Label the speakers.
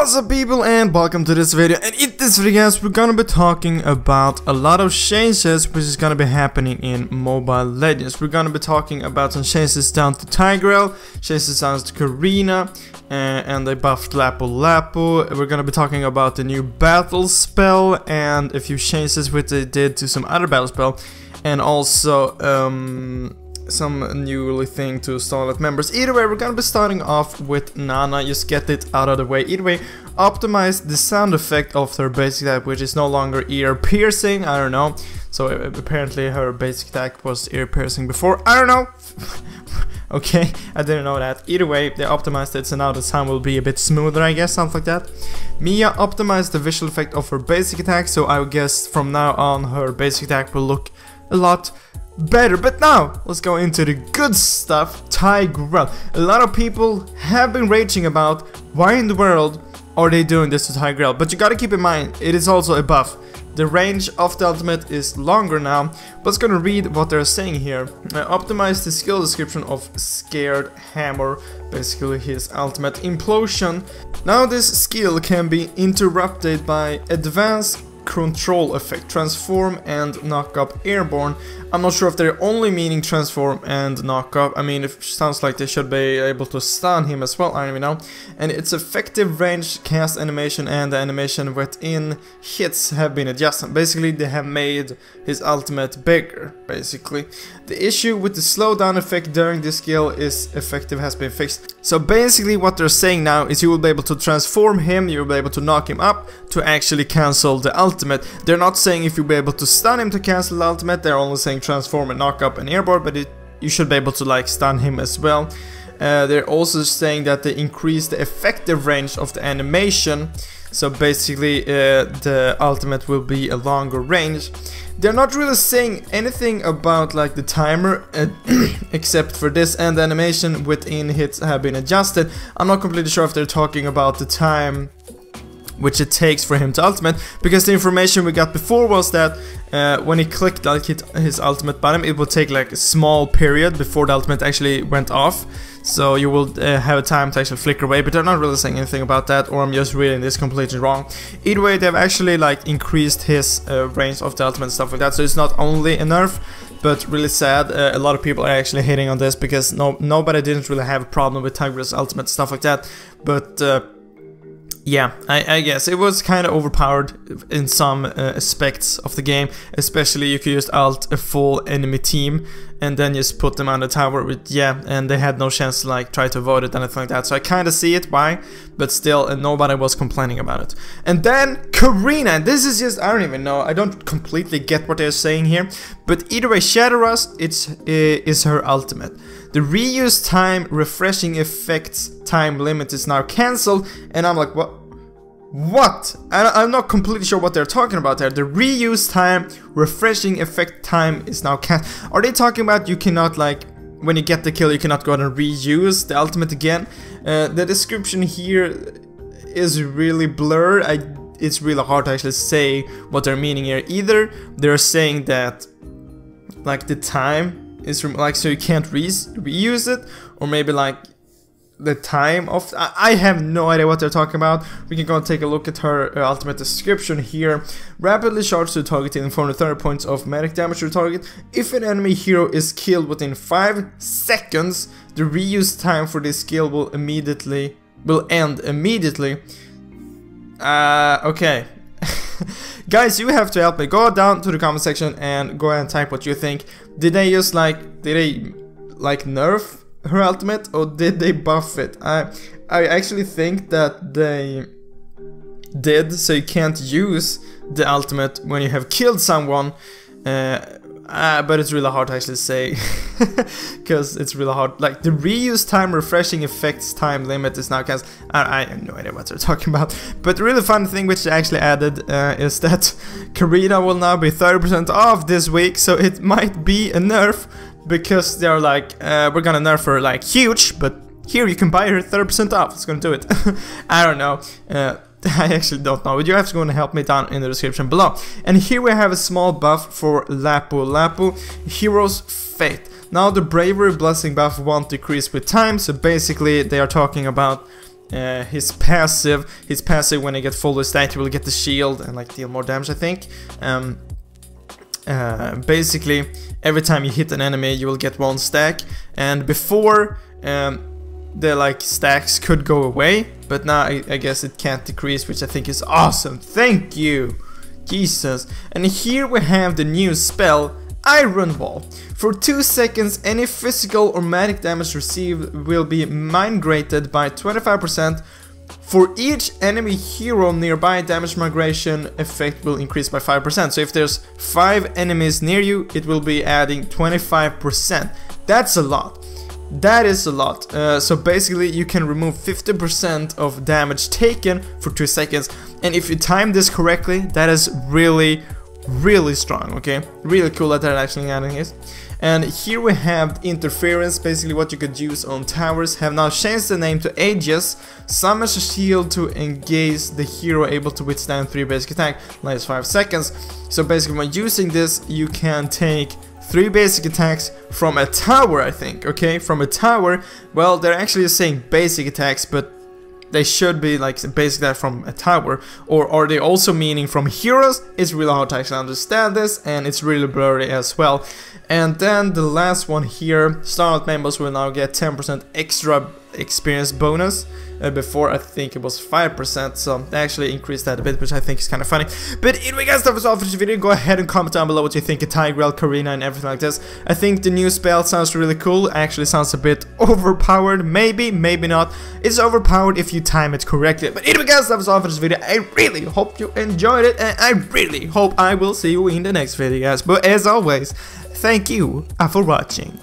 Speaker 1: What's up people, and welcome to this video. And in this video guys, we're gonna be talking about a lot of changes which is gonna be happening in Mobile Legends. We're gonna be talking about some changes down to Tigreal, changes down to Karina, and they buffed Lapu. We're gonna be talking about the new battle spell and a few changes which they did to some other battle spell, and also some new thing to Starlight members. Either way, we're gonna be starting off with Nana. Just get it out of the way. Either way, optimize the sound effect of her basic attack, which is no longer ear piercing. I don't know. So apparently her basic attack was ear piercing before. I don't know. Okay, I didn't know that. Either way, they optimized it, so now the sound will be a bit smoother, I guess, something like that. Mia optimized the visual effect of her basic attack, so I guess from now on her basic attack will look a lot better. But now, let's go into the good stuff, Tigreal. A lot of people have been raging about why in the world are they doing this to Tigreal, but you gotta keep in mind, it is also a buff. The range of the ultimate is longer now, but let's gonna read what they're saying here. Optimize the skill description of Scared Hammer, basically his ultimate Implosion. Now this skill can be interrupted by advanced control effect, transform and knock up airborne. I'm not sure if they're only meaning transform and knock up. I mean, it sounds like they should be able to stun him as well, I don't even know. And its effective range, cast animation, and the animation within hits have been adjusted. Basically, they have made his ultimate bigger, basically. The issue with the slowdown effect during this skill is effective has been fixed. So basically what they're saying now is you will be able to transform him, you will be able to knock him up to actually cancel the ultimate. They're not saying if you'll be able to stun him to cancel the ultimate, they're only saying transform and knock up and airborne, but you should be able to like stun him as well. They're also saying that they increase the effective range of the animation, so basically the ultimate will be a longer range. They're not really saying anything about like the timer except for this, and the animation within hits have been adjusted. I'm not completely sure if they're talking about the time which it takes for him to ultimate, because the information we got before was that when he clicked like his ultimate button, it would take like a small period before the ultimate actually went off, so you will have a time to actually flicker away, but they're not really saying anything about that, or I'm just reading this completely wrong. Either way, they've actually like increased his range of the ultimate and stuff like that, so it's not only a nerf. But really sad, a lot of people are actually hating on this because nobody didn't really have a problem with Tigreal's ultimate, stuff like that, but yeah, I guess it was kind of overpowered in some aspects of the game. Especially you could just ult a full enemy team and then just put them on the tower with, yeah, and they had no chance to like try to avoid it, anything like that. So I kind of see it why, but still nobody was complaining about it. And then Karina, this is just, I don't even know, I don't completely get what they're saying here, but either way, Shatter Us is her ultimate. The reuse time refreshing effects time limit is now cancelled, and I'm like, what? I'm not completely sure what they're talking about there. The reuse time refreshing effect time is now cancelled. Are they talking about you cannot, like, when you get the kill, you cannot go ahead and reuse the ultimate again? The description here is really blurred. It's really hard to actually say what they're meaning here. Either they're saying that like the time is from, like, so you can't reuse it, or maybe like the time of, I have no idea what they're talking about. We can go and take a look at her ultimate description here. Rapidly charge to target in 430 points of magic damage to target. If an enemy hero is killed within 5 seconds, the reuse time for this skill will end immedately. Okay. Guys, you have to help me. Go down to the comment section and go ahead and type what you think. Did they nerf her ultimate, or did they buff it? I actually think that they did, so you can't use the ultimate when you have killed someone. But it's really hard to actually say because it's really hard. Like the reuse time refreshing effects time limit is now cancelled. I have no idea what they're talking about. But the really fun thing which they actually added is that Karina will now be 30% off this week, so it might be a nerf, because they're like, we're gonna nerf her like huge, but here you can buy her 30% off. It's gonna do it. I don't know. I actually don't know, but you have to go and help me down in the description below. And here we have a small buff for Lapu, Hero's Fate. Now the Bravery Blessing buff won't decrease with time, so basically they are talking about his passive when he gets fully stacked, he will get the shield and like deal more damage, I think. Basically, every time you hit an enemy, you will get 1 stack, and before the like stacks could go away, but now I guess it can't decrease, which I think is awesome. Thank you, Jesus. And here we have the new spell, Iron Wall. For 2 seconds, any physical or magic damage received will be migrated by 25%. For each enemy hero nearby, damage migration effect will increase by 5%. So if there's 5 enemies near you, it will be adding 25%. That's a lot. That is a lot. So basically you can remove 50% of damage taken for 2 seconds. And if you time this correctly, that is really strong, okay? Really cool that they're actually adding it. And here we have interference, basically what you could use on towers. Have now changed the name to Aegis. Summons a shield to engage the hero able to withstand 3 basic attack, lasts 5 seconds. So basically when using this, you can take 3 basic attacks from a tower, I think, okay? From a tower. Well, they're actually saying basic attacks, but they should be like basic attack from a tower. Or are they also meaning from heroes? It's really hard to actually understand this, and it's really blurry as well. And then the last one here, Starlight members will now get 10% extra experience bonus. Before I think it was 5%, so they actually increased that a bit, which I think is kind of funny. But anyway guys, that was all for this video. Go ahead and comment down below what you think of Tigreal, Karina and everything like this. I think the new spell sounds really cool. Actually sounds a bit overpowered, maybe not. It's overpowered if you time it correctly. But anyway guys, that was all for this video. I really hope you enjoyed it, and I really hope I will see you in the next video guys. But as always, thank you for watching.